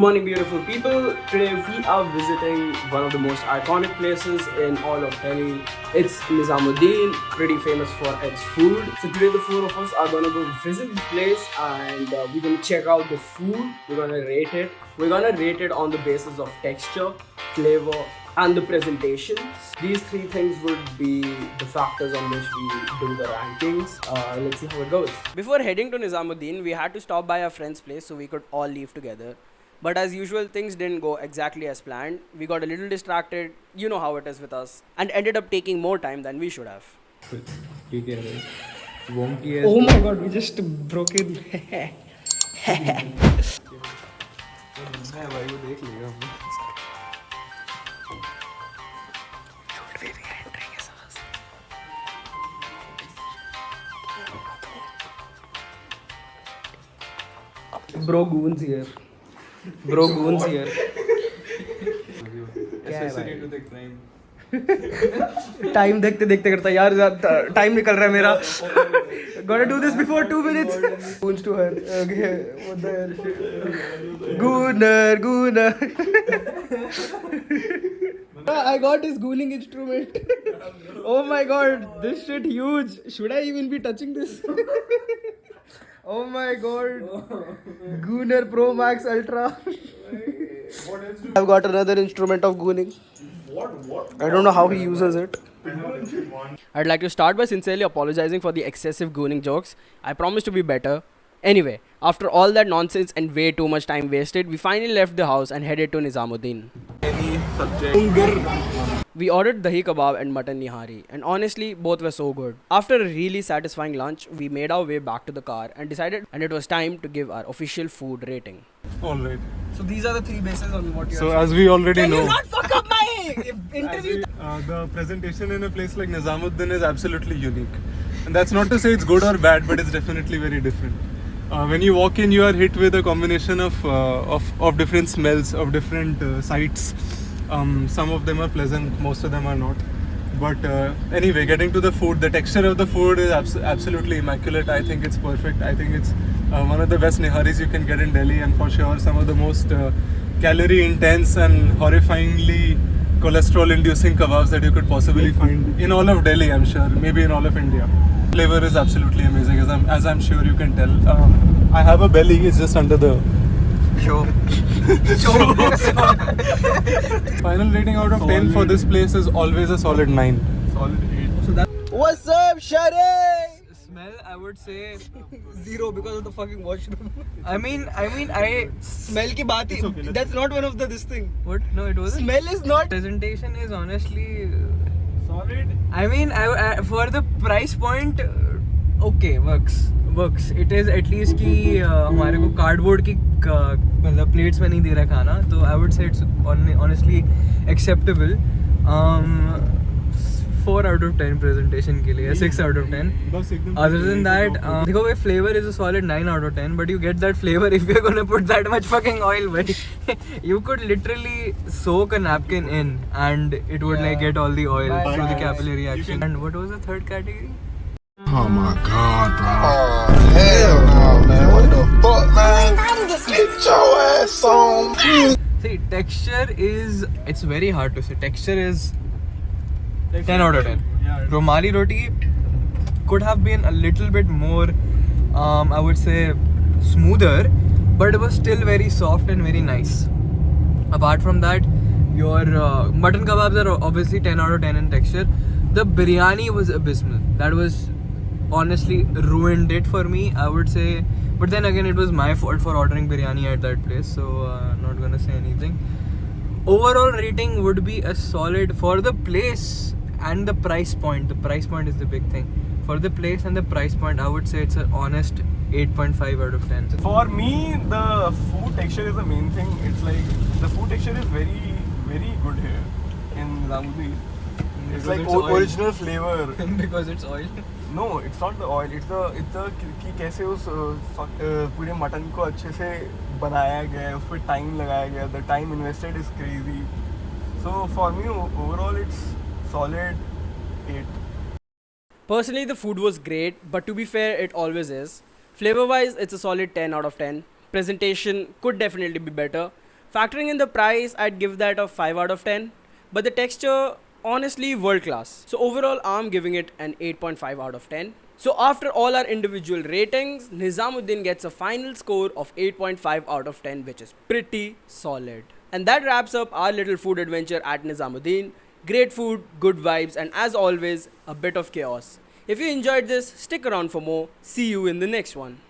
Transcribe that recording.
morning, beautiful people. Today we are visiting one of the most iconic places in all of Delhi. It's Nizamuddin, pretty famous for its food. So today the four of us are gonna go visit the place and we're gonna check out the food. We're gonna rate it. We're gonna rate it on the basis of texture, flavor, and the presentation. These three things would be the factors on which we do the rankings. Let's see how it goes. Before heading to Nizamuddin, we had to stop by our friend's place so we could all leave together. But as usual, things didn't go exactly as planned. We got a little distracted, you know how it is with us, and ended up taking more time than we should have. Oh my god, we just broke it. Bro goons here. Bro goons here. Associated with the crime. Time देखते देखते करता है यार time निकल रहा है मेरा gotta do this before 2 minutes goons to her okay what the hell gooner I got this gooning instrument oh my god this shit huge should I even be touching this oh my god gooner pro max ultra I've got another instrument of gooning. I don't know how he uses it. I'd like to start by sincerely apologizing for the excessive gooning jokes. I promise to be better. Anyway, after all that nonsense and way too much time wasted, we finally left the house and headed to Nizamuddin. Any subject. We ordered dahi kebab and mutton nihari, and honestly, both were so good. After a really satisfying lunch, we made our way back to the car and decided and it was time to give our official food rating. Alright. So these are the three bases on what you So as we already know, fuck up my interview? the presentation in a place like Nizamuddin is absolutely unique. And that's not to say it's good or bad, but it's definitely very different. When you walk in, you are hit with a combination of different smells, of different sights. Some of them are pleasant, most of them are not. But anyway, getting to the food, the texture of the food is absolutely immaculate. I think it's perfect. I think it's one of the best niharis you can get in Delhi, and for sure some of the most calorie intense and horrifyingly cholesterol inducing kebabs that you could possibly find in all of Delhi, I'm sure, maybe in all of India. Flavor is absolutely amazing, as I'm sure you can tell. I have a belly, it's just under the Show. final rating out of 10 for this place is always a solid 9. Solid 8. So that. What's up, Shari? Smell, I would say 0 because of the fucking washroom. I mean Smell ki baat hi. That's not one of the this thing. what? No, it wasn't. Smell is not. Presentation is honestly Solid. I mean I for the price point okay works. It is at least कि हमारे को cardboard की मतलब plates में नहीं दे रहा खाना तो I would say it's honestly acceptable. 4 out of 10 presentation के लिए 6 out of 10. बस एकदम Other than that, देखो भाई flavor is a solid 9 out of 10, but you get that flavor if you're gonna put that much fucking oil, भाई. You could literally soak a napkin in and it would like get all the oil through the capillary action. And what was the third category? Oh my god, bro. Oh, hell no, man. What the fuck, man? Get your ass on. See, texture is, it's very hard to say. Texture is 10 out of 10. Yeah, Romali roti could have been a little bit more, I would say, smoother, but it was still very soft and very nice. Apart from that, your mutton kebabs are obviously 10 out of 10 in texture. The biryani was abysmal. That was honestly ruined it for me, I would say. But then again, it was my fault for ordering biryani at that place, so not gonna say anything. Overall rating would be a solid for the place and the price point. The price point is the big thing. For the place and the price point, I would say it's an honest 8.5 out of 10. For me, the food texture is the main thing. It's like the food texture is very, very good here in Nizamuddin. It's like it's oil. original flavor. Because it's oil. No, it's not the oil. It's the कि कैसे उस पूरे mutton को अच्छे से बनाया गया है, उस पर टाइम लगाया गया. The time invested is crazy. So for me, overall, it's solid 8. Personally, the food was great, but to be fair, it always is. Flavor wise, it's a solid 10 out of 10. Presentation could definitely be better. Factoring in the price, I'd give that a 5 out of 10. But the texture, honestly, world class. So overall, I'm giving it an 8.5 out of 10. So after all our individual ratings, Nizamuddin gets a final score of 8.5 out of 10, which is pretty solid. And that wraps up our little food adventure at Nizamuddin. Great food, good vibes, and as always, a bit of chaos. If you enjoyed this, stick around for more. See you in the next one.